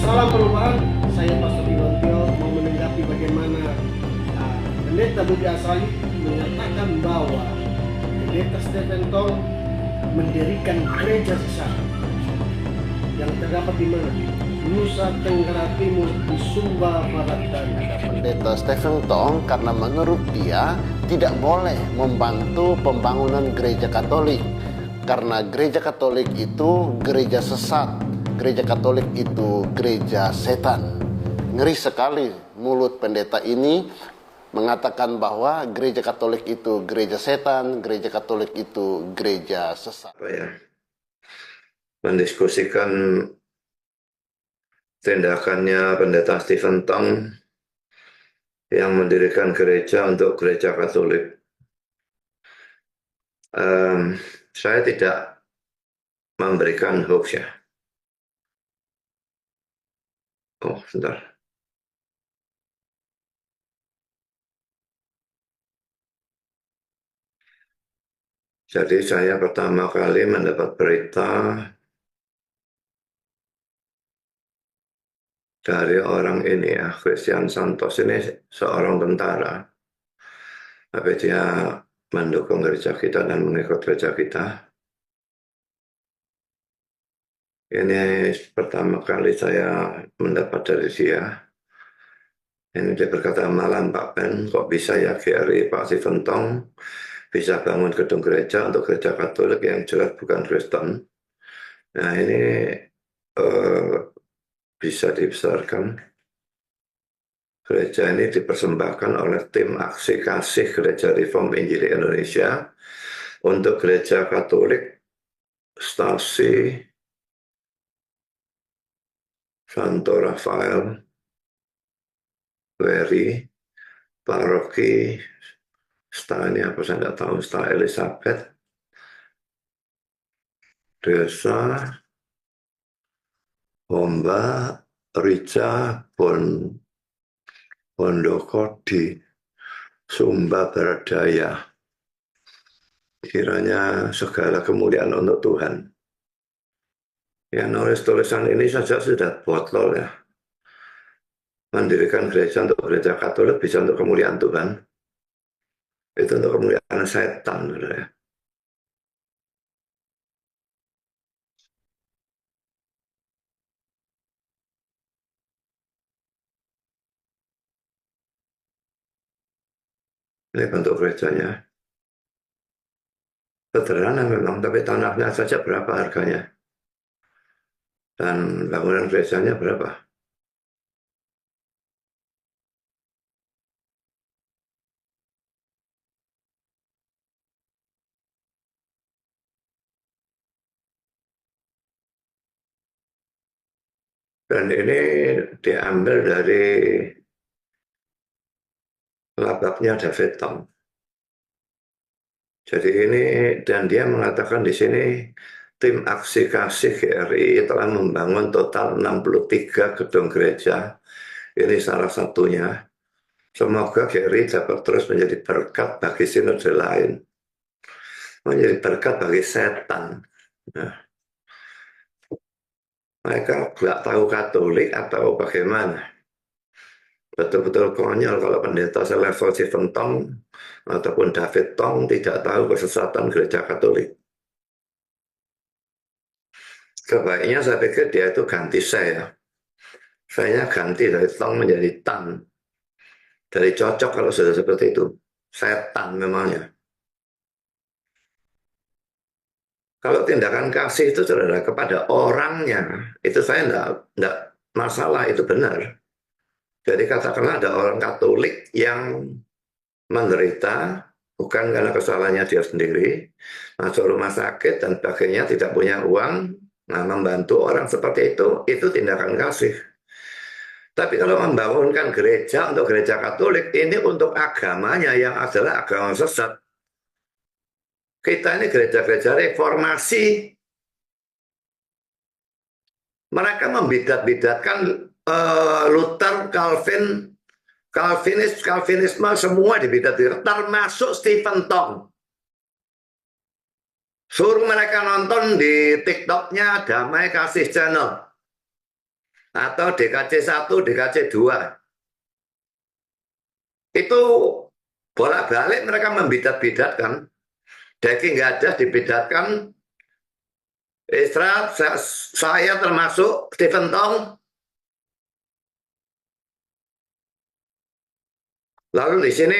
Salam perubahan, saya Pastor Iwantio mau menanggapi bagaimana Pendeta Budi Asali menyatakan bahwa Pendeta Stephen Tong mendirikan gereja sesat yang terdapat di mana? Nusa Tenggara Timur, di Sumba Barat dan Pendeta Stephen Tong karena menurut dia tidak boleh membantu pembangunan gereja Katolik karena gereja Katolik itu gereja sesat, gereja Katolik itu gereja setan. Ngeri sekali mulut pendeta ini mengatakan bahwa gereja Katolik itu gereja setan, gereja Katolik itu gereja sesat. Mendiskusikan tindakannya pendeta Stephen Tong yang mendirikan gereja untuk gereja Katolik. Saya tidak memberikan hoax ya. Oh, sebentar. Jadi saya pertama kali mendapat berita dari orang ini ya, Christian Santos ini seorang tentara. Tapi dia mendukung gereja kita dan mengikut gereja kita. Ini pertama kali saya mendapat dari dia. Ini dia berkata, malam Pak Ben, kok bisa ya GRI Pak Stephen Tong bisa bangun gedung gereja untuk gereja Katolik yang jelas bukan Kristen. Nah ini bisa dibesarkan. Gereja ini dipersembahkan oleh tim aksi kasih Gereja Reform Injili Indonesia untuk gereja Katolik Stasi Santo Rafael Weri, paroki ini apa saya tidak tahu, Sta Elizabeth, desa Homba Rica Pondoko di Sumba Barat Daya. Kiranya segala kemuliaan untuk Tuhan. Ya, nulis tulisan ini saja sudah botol ya. Mendirikan gereja untuk gereja Katolik bisa untuk kemuliaan Tuhan. Itu untuk kemuliaan setan. Ya. Ini bentuk gerejanya. Sederhana memang, tapi tanahnya saja berapa harganya. Dan bangunan gerejanya berapa. Dan ini diambil dari labaknya David Tong. Jadi ini, dan dia mengatakan di sini, tim aksi kasih GRI telah membangun total 63 gedung gereja. Ini salah satunya. Semoga GRI dapat terus menjadi berkat bagi sinode lain. Menjadi berkat bagi setan. Nah, mereka nggak tahu Katolik atau bagaimana. Betul-betul konyol kalau pendeta selevel Stephen Tong ataupun David Tong tidak tahu kesesatan gereja Katolik. Kebaiknya saya pikir dia itu ganti saya. Saya ganti dari Tong menjadi Tan. Dari cocok kalau sudah seperti itu. Setan memangnya. Kalau tindakan kasih itu saudara kepada orangnya, itu saya enggak masalah, itu benar. Jadi katakanlah ada orang Katolik yang menderita, bukan karena kesalahannya dia sendiri, masuk rumah sakit dan sebagainya, tidak punya uang, nah membantu orang seperti itu tindakan kasih. Tapi kalau membangunkan gereja untuk gereja Katolik, ini untuk agamanya yang adalah agama sesat. Kita ini gereja-gereja reformasi. Mereka membidat-bidatkan Luther, Calvin, Calvinisme semua dibidat-bidat, termasuk Stephen Tong. Suruh mereka nonton di TikToknya Damai Kasih Channel. atau DKC 1, DKC 2. Itu bolak-balik mereka membidat-bidatkan. Daging nggak ada dibidatkan. Israel, saya termasuk Stephen Tong. Lalu di sini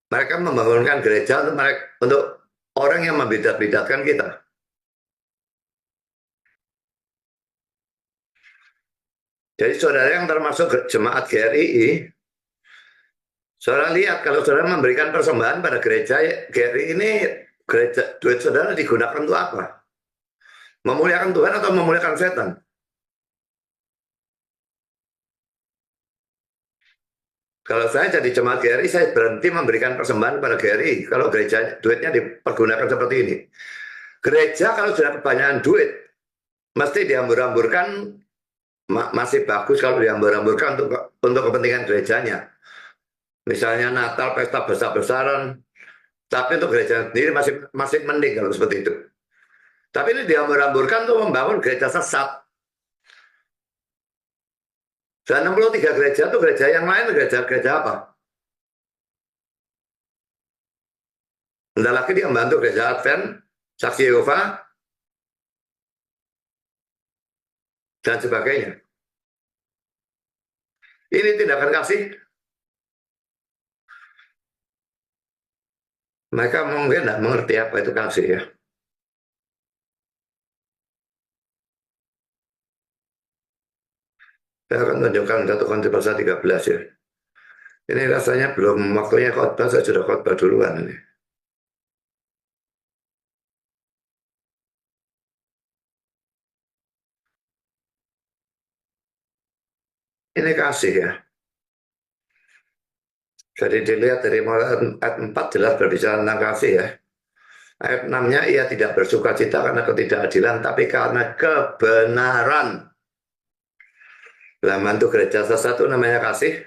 mereka membangunkan gereja untuk orang yang membidat-bidatkan kita. Jadi saudara yang termasuk jemaat GRII, saudara lihat kalau saudara memberikan persembahan pada gereja GRII ini, gereja, duit saudara digunakan untuk apa? Memuliakan Tuhan atau memuliakan setan? Kalau saya jadi jemaat GRI, saya berhenti memberikan persembahan pada GRI. Kalau gereja duitnya dipergunakan seperti ini. Gereja kalau sudah kebanyakan duit, mesti dihambur-hamburkan, masih bagus kalau dihambur-hamburkan untuk kepentingan gerejanya. Misalnya Natal, pesta besar-besaran, tapi untuk gereja sendiri masih mending kalau seperti itu. Tapi ini dihambur-hamburkan untuk membangun gereja sesat. Dan 63 gereja itu gereja yang lain, gereja apa? Bentar lagi dia membantu gereja Advent, Saksi Yehova, dan sebagainya. Ini tindakan kasih. Mereka mungkin tidak mengerti apa itu kasih ya. Saya akan tunjukkan 1 Korintus pasal 13 ya. Ini rasanya belum waktunya khotbah, saya sudah khotbah duluan ini. Ini kasih ya. Jadi dilihat dari mulai ayat 4 jelas berbicara tentang kasih ya. Ayat 6-nya ia tidak bersuka cita karena ketidakadilan, tapi karena kebenaran. Dalam mantu gereja sesat itu namanya kasih.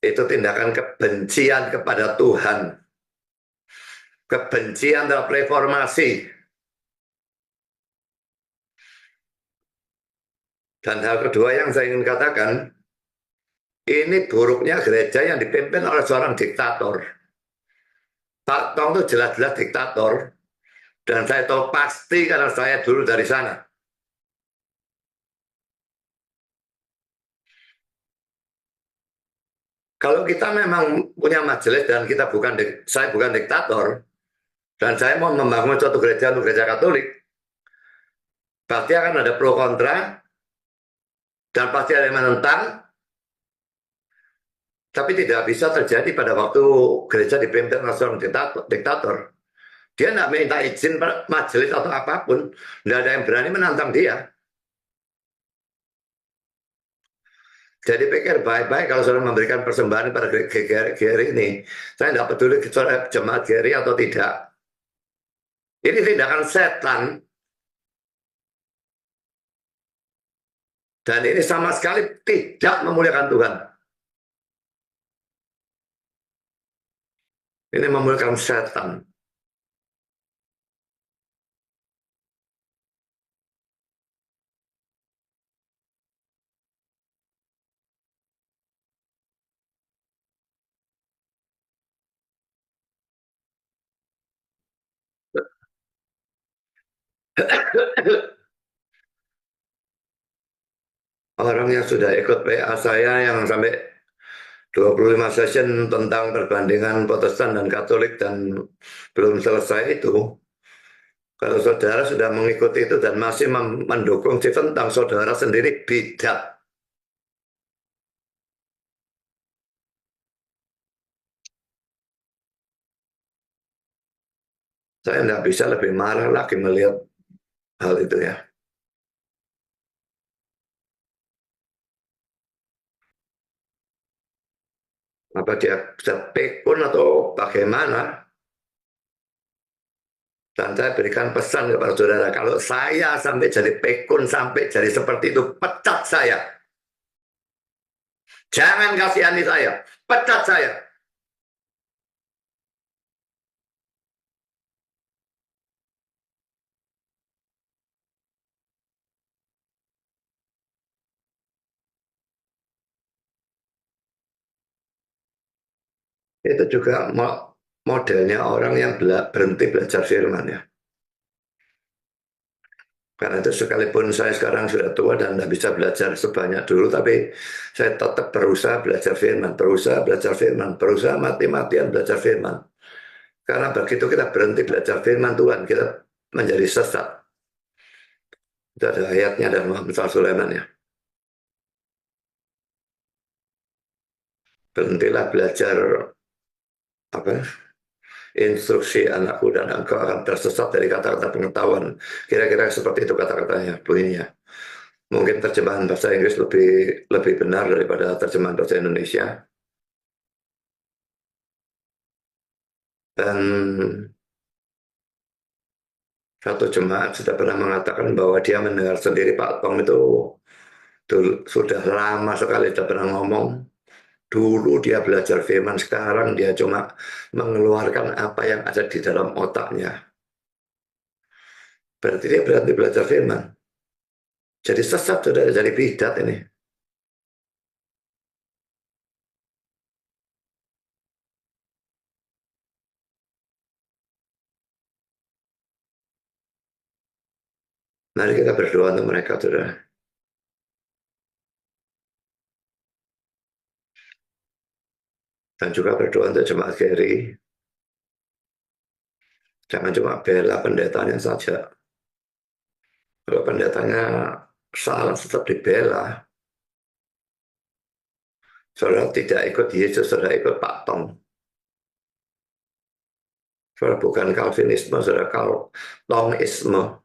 Itu tindakan kebencian kepada Tuhan. Kebencian terhadap reformasi. Dan hal kedua yang saya ingin katakan, ini buruknya gereja yang dipimpin oleh seorang diktator. Pak Tong itu jelas-jelas diktator. Dan saya tahu pasti karena saya dulu dari sana. Kalau kita memang punya majelis dan saya bukan diktator, dan saya mau membangun suatu gereja untuk gereja Katolik, pasti akan ada pro kontra, dan pasti ada yang menentang, tapi tidak bisa terjadi pada waktu gereja dipimpin oleh seorang diktator. Dia tidak minta izin majelis atau apapun, tidak ada yang berani menantang dia. Jadi pikir baik-baik kalau saudara memberikan persembahan pada GRI ini. Saya tidak peduli saudara jemaat GRI atau tidak. Ini tindakan setan. Dan ini sama sekali tidak memuliakan Tuhan. Ini memuliakan setan. Orang yang sudah ikut PA saya yang sampai 25 session tentang perbandingan Protestan dan Katolik dan belum selesai itu, kalau saudara sudah mengikuti itu dan masih mendukung Stephen Tong, saudara sendiri bidat. Saya tidak bisa lebih marah lagi melihat hal itu ya. Apa dia bisa pikun atau bagaimana? Dan saya berikan pesan kepada saudara, kalau saya sampai jadi pikun, sampai jadi seperti itu, pecat saya. Jangan kasihani saya, pecat saya. itu juga modelnya orang yang berhenti belajar firman ya. Karena itu sekalipun saya sekarang sudah tua dan tidak bisa belajar sebanyak dulu, tapi saya tetap berusaha belajar firman, berusaha belajar firman, berusaha mati-matian belajar firman. Karena begitu kita berhenti belajar firman Tuhan, kita menjadi sesat. Itu ada ayatnya dalam Muhammad Sulaiman ya. Berhentilah belajar apa instruksi anakku dan engkau akan tersesat dari kata-kata pengetahuan. Kira-kira seperti itu kata-katanya bunyinya. Mungkin terjemahan bahasa Inggris lebih benar daripada terjemahan bahasa Indonesia. Dan satu jemaat sudah pernah mengatakan bahwa dia mendengar sendiri Pak Tong itu sudah lama sekali sudah pernah ngomong. Dulu dia belajar firman, sekarang dia cuma mengeluarkan apa yang ada di dalam otaknya. Berarti dia berhenti belajar firman. Jadi sesat sudah jadi bidat ini. Mari kita berdoa untuk mereka, saudara. Dan juga berdoa untuk jemaat Geri. Jangan cuma bela pendetanya saja. Kalau pendetanya salah, tetap dibela. Saudara tidak ikut Yesus, saudara ikut Pak Tong. Saudara bukan Calvinisme, saudara Tongisme.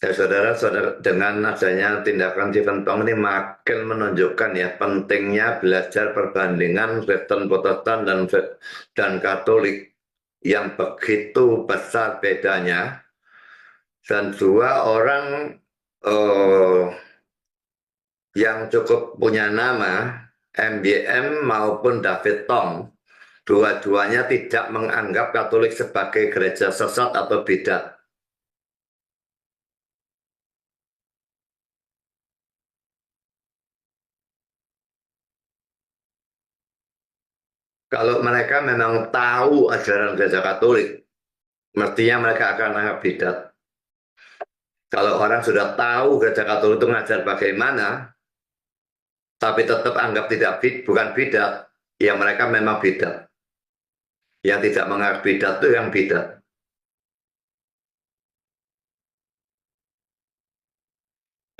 Ya saudara-saudara, dengan adanya tindakan Stephen Tong ini makin menunjukkan ya pentingnya belajar perbandingan Kristen Protestan dan Katolik yang begitu besar bedanya, dan dua orang yang cukup punya nama, MBM maupun David Tong, dua-duanya tidak menganggap Katolik sebagai gereja sesat atau bidat. Kalau mereka memang tahu ajaran gereja Katolik, mestinya mereka akan anggap bidat. Kalau orang sudah tahu gereja Katolik itu ngajar bagaimana, tapi tetap anggap bukan bidat, ya mereka memang bidat. Yang tidak menganggap bidat itu yang bidat.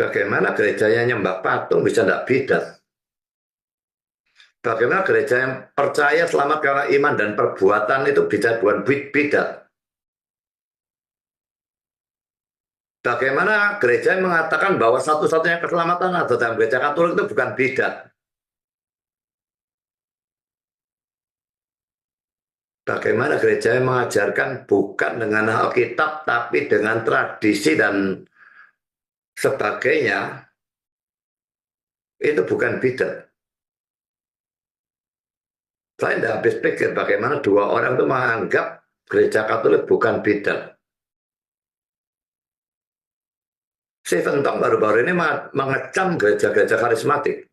Bagaimana gerejanya nyembah patung bisa tidak bidat? Bagaimana gereja yang percaya selamat karena iman dan perbuatan itu bisa bukan bidat? Bagaimana gereja yang mengatakan bahwa satu-satunya keselamatan ada dalam gereja Katolik itu bukan bidat? Bagaimana gereja yang mengajarkan bukan dengan Alkitab tapi dengan tradisi dan sebagainya, itu bukan bidat. Saya tidak habis pikir bagaimana dua orang itu menganggap gereja Katolik bukan bidat. Stephen Tong baru-baru ini mengecam gereja-gereja karismatik.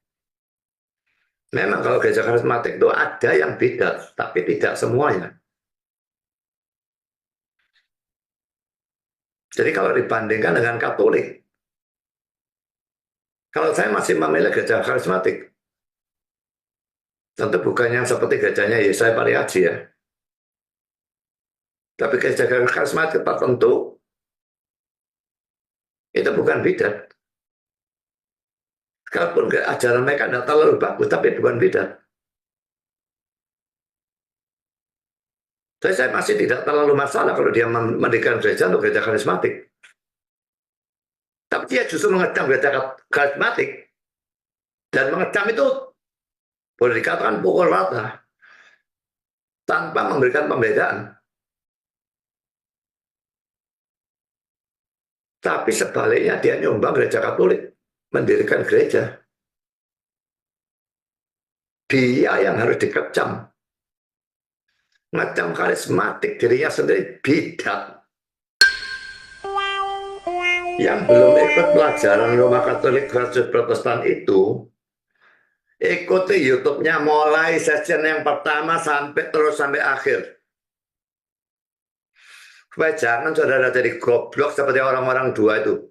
Memang kalau gereja karismatik itu ada yang bidat, tapi tidak semuanya. Jadi kalau dibandingkan dengan Katolik, kalau saya masih memilih gereja karismatik, tentu bukan yang seperti gerejanya Yesaya Pariaji ya. Tapi gereja karismatik tertentu, itu bukan bidat. Kalaupun ajaran mereka tidak terlalu bagus, tapi bukan bidat. Jadi saya masih tidak terlalu masalah kalau dia mendirikan gereja untuk gereja karismatik. Tapi dia justru mengecam gereja karismatik. Dan mengecam itu boleh dikatakan pukul rata. Tanpa memberikan pembedaan. Tapi sebaliknya dia nyumbang gereja Katolik. Mendirikan gereja. Dia yang harus dikecam. Ngecam karismatik dirinya sendiri bidat. Yang belum ikut pelajaran Roma Katolik versus Protestan itu Ikuti YouTube-nya mulai session yang pertama sampai akhir. Supaya jangan saudara jadi goblok seperti orang-orang dua itu.